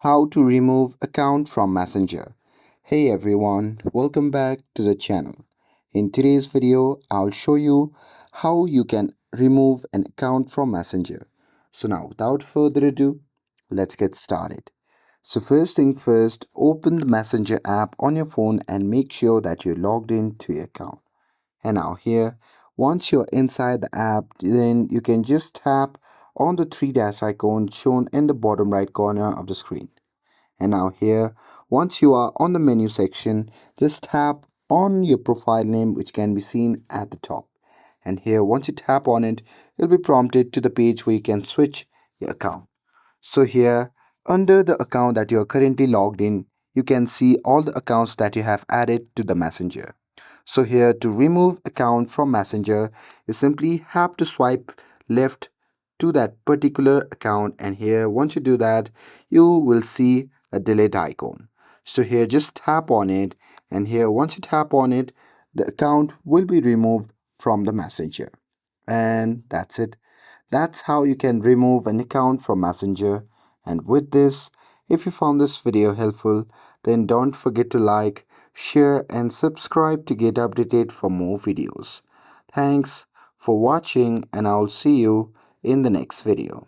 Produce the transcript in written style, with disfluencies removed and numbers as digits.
How to remove account from Messenger. Hey everyone, welcome back to the channel. In today's video, I'll show you how you can remove an account from Messenger. So now without further ado, let's get started. So first thing first, open the Messenger app on your phone and make sure that you're logged into your account. And now here, once you're inside the app, then you can just tap on the three dash icon shown in the bottom right corner of the screen. And now here, once you are on the menu section, just tap on your profile name which can be seen at the top. And here, once you tap on it, you'll be prompted to the page where you can switch your account. So here, under the account that you are currently logged in, you can see all the accounts that you have added to the Messenger. So here, to remove account from Messenger, you simply have to swipe left to that particular account, and here once you do that, you will see a delete icon. So here just tap on it, and here once you tap on it, the account will be removed from the Messenger. And that's it. That's how you can remove an account from Messenger. And with this, if you found this video helpful, then don't forget to like, share and subscribe to get updated for more videos. Thanks for watching, and I'll see you in the next video.